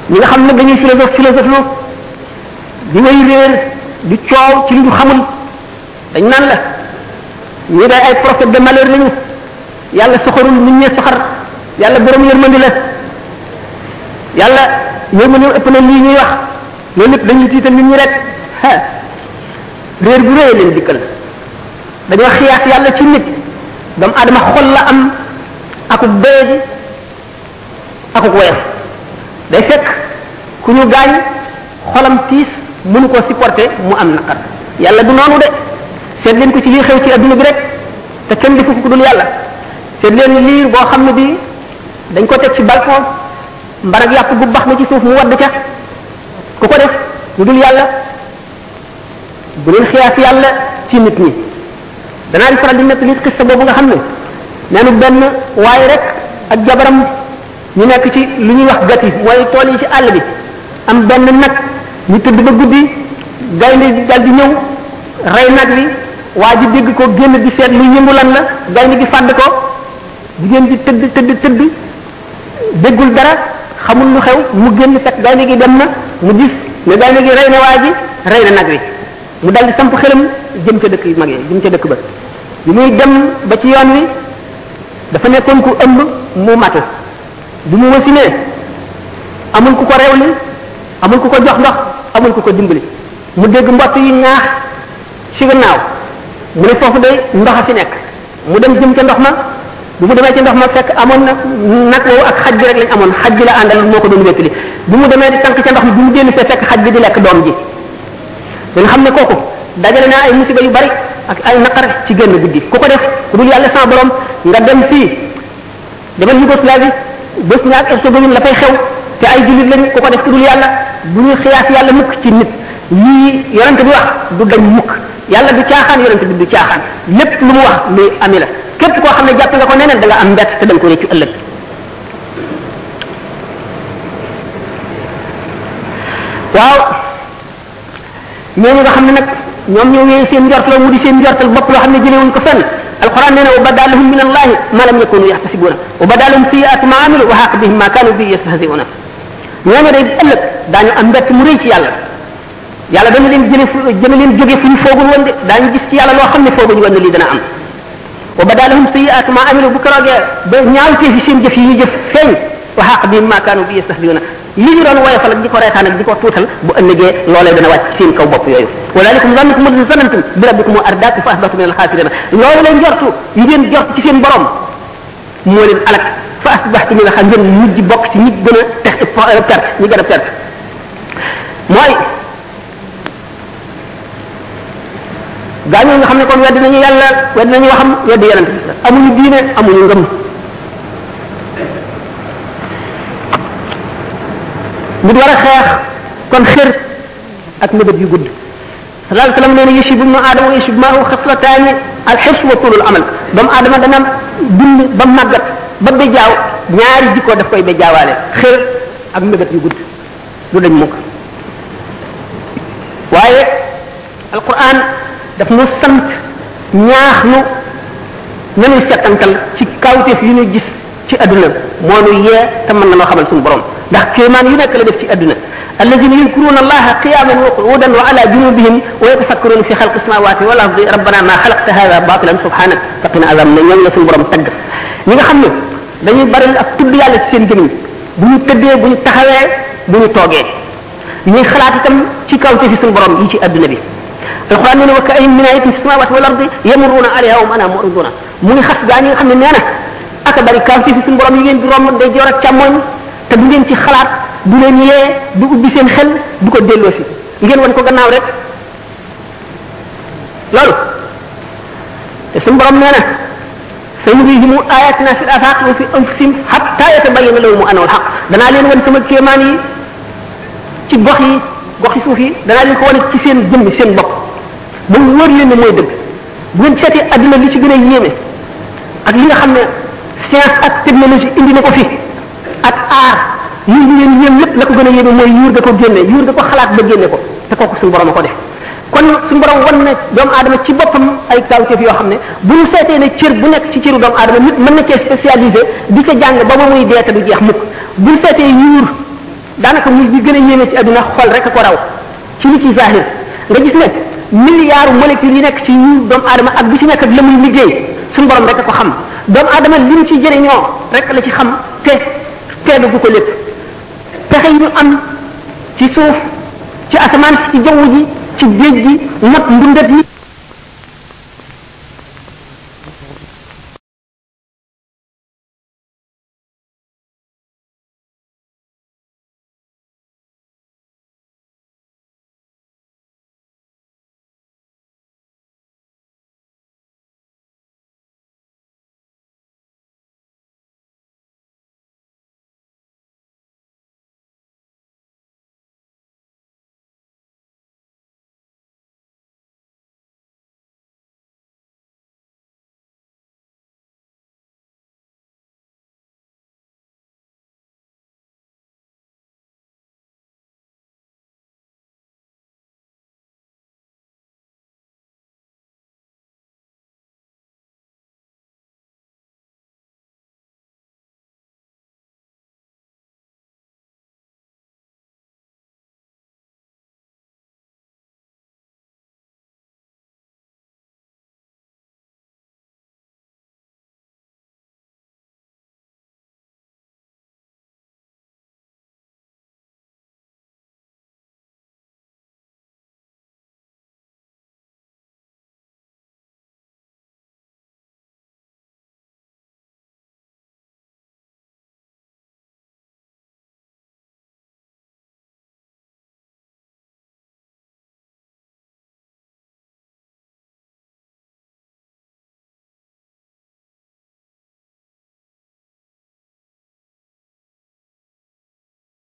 ñi nga xam ne dañuy philosophe lu di way réer di coow ci li ñu xamul dañ naan la ñi day ay prophète de malheur lañu yàlla soxorul nit ñee soxar yàlla borom yërmandi la yàlla yërmandi ëpp na lii ñuy wax loolu lépp dañuy tiital nit ñi rek réer bu réy leen dikkal dañoo xiyaas yàlla ci nit doomu adama xol la am akuk doyadi akuk woyof day fekk ku ñu gaañ xolam tiis mënu koo supporter mu am naqar yàlla du noonu de seet leen ko ci lii xew ci adduna bi rek te kenn defu ko dul yàlla seet leen lii boo xam ne bi dañ ko teg ci balcon mbarag yàpp bu bax na ci suuf mu wadd ca ku ko def lu dul yàlla bu leen xiyaas yàlla ci nit ñi danaa di faral di nekk li xissa boobu nga xam ne neenu benn waaye rek ak jabaram ñu nekk ci lu ñuy wax gati mooy tool yi ci àll bi am benn nag ñu tëdd ba guddi gaynde dal di ñëw rey nag wi waa ji dégg ko génn di seet lu yëngu lan la gaynde gi fàdd ko jigéen ji tëdd déggul dara xamul lu xew mu génn fekk gaynde gi dem na mu gis ne gaynde gi rey na waa ji rey na nag wi mu dal di samp xelam jëm ca dëkk yu mag yi jëm ca dëkk ba bi muy dem ba ci yoon wi dafa nekkoon ku ëmb mu matu bi mu wasinee amul ku ko rewli amul ku ko jox ndox amul ku ko dimbali mu dégg mbott yi ñaax ci gannaaw mu ne foofu day ndox a fi nekk mu dem jëm ca ndox ma bi mu demee ci ndox ma fekk amoon na nag woowu ak xaj bi rek lañ amoon xaj bi la àndal moo ko doon wéttali bi mu demee di tànk ca ndox mi bi mu dellu see fekk xaj bi di lekk doom ji danga xam ne kooku dajale naa ay musiba yu bari ak ay naqar ci génn guddi ku ko def ku dul yàlla sa borom nga dem fii demal Yougoslavie Bosnie ak Herzégovine la fay xew te ay jullit lañ ku ko def ku dul yàlla bu ñuy xiyaas yàlla mukk ci nit lii yonent bi wax du dañ mukk yàlla du caaxaan yonent bi du caaxaan lépp lu mu wax luy ami la képp koo xam ne jàpp nga ko neneen da nga am mbett te da nga ko réccu ëllëg waaw ñooñu nga xam ne nag ñoom ñoo wéy seen njortal mu di seen njortal bopp loo xam ne jëlewuñ ko fenn alquran nee na wa badalahum min allahi ma lam yakunu yaxtasibuna wa badalahum sayiatu ma amilu wa xaq bihim ma kanu bi yastahziuna ñooñu day ëllëg daañu am mbett mu rëy ci yàlla yàlla dana leen jële leen jóge fu ñu foogul woon de daañu gis ci yàlla loo xam ne fooguñu woon ne lii dana am wa badalahum sayiatu ma amilu bu keroogee ba ñaawtee fi seen jëf yi ñu jëf feeñ wa xaq bihim ma kanu bi yastahziuna li ñu doon woyofal ak di ko reetaan ak di ko tuutal bu ëllëgee loolee dana wàcc seen kaw bopp yooyu walalikum zannukum allati zanantum bi rabbikum ardaakum fa asbahtum min alxaasirina loolu leen jortu yi ngeen jort ci seen borom moo leen alak fa asbahtum min alxaasirina ngeen mujj bokk ci ñi gën a perte ñi gën a perte mooy gaañoo nga xam ne kon weddi nañu yàlla weddi nañu waxam weddi yonent bi amuñu diine amuñu ngëm nit war a xeex kon xër ak mébét yu gudd sallallahu alayhi wa sallam nee na yashib ibnu aadama wa yashib maahu xaslataani alxirs wa tulul amal doomu aadama dana dund ba màggat ba bejaaw ñaari jikko daf koy bejaawaale xër ak mébét yu gudd du dañ mukk waaye alquran daf nu sant ñaax nu nanuy settantal ci kawteef yu ñu gis ci adduna moo nu yee te mën na noo xamal suñu borom ndax kéemaan yu nekk la def ci adduna alladina yadkuruna allaha qiyaman wa qu'udan wa ala junubihim wa yatafakkaruna fi xalqi samawati wal ardi rabbana ma xalaqta hada batilan subhanak faqina azab na ñoom la suñu borom tagg ñi nga xam ne dañuy bari ak tudd yàlla ci seen gémmiñ bu ñu tëddee bu ñu taxawee bu ñu toogee ñuy xalaat itam ci kawte fi suñu borom yi ci adduna bi alquran nee na wa ka'ayyin min ayatin fi samawati wal ardi yamurruna alayha wa hum anha mu'riduna mu ngi xas gaa ñi nga xam ne nee na aka bari kawte fi suñu borom yi ngeen di romb day joor ak càmmoñ te du ngeen ci xalaat du leen yee du ubbi seen xel du ko delloosi ngeen wan ko gannaaw rek loolu te suñu borom nee na sanurihim ayatina fil afaq wa fi anfusihim hatta yatabayyana lahum annahu al-haqq danaa leen wan sama kéemaan yi ci goxi suuf yi danaa leen ko wane ci seen jëmm seen bopp ba mu wóor leen ne mooy dëgg bu ngeen seetee adduna li ci gën a yéeme ak li nga xam ne science ak technologie indi na ko fi ak aar yi ñu leen yéem lépp la ko gën a yéeme mooy yuur da ko génne yuur da ko xalaat ba génne ko te kooku suñu borom a ko def kon suñu borom wan na doomu aadama ci boppam ay kawteef yoo xam ne bu ñu seetee ne cër bu nekk ci cëru doomu aadama nit mën na cee spécialisé di ca jàng ba ba muy dee te du jeex mukk bu ñu seetee yuur daanaka muy bi gën a yéeme ci adduna xol rek ko raw ci li ci zahir nga gis ne milliards molécules yi nekk ci ñu doomu aadama ak bu ci nekk ak la muy liggéey suñu borom rek ko xam doomu aadama li mu ci jëriñoo rek la ci xam te teelu gu ko lépp pexe yi ñu am ci suuf ci asamaan ci jaww ji ci géej gi mot ndundat yi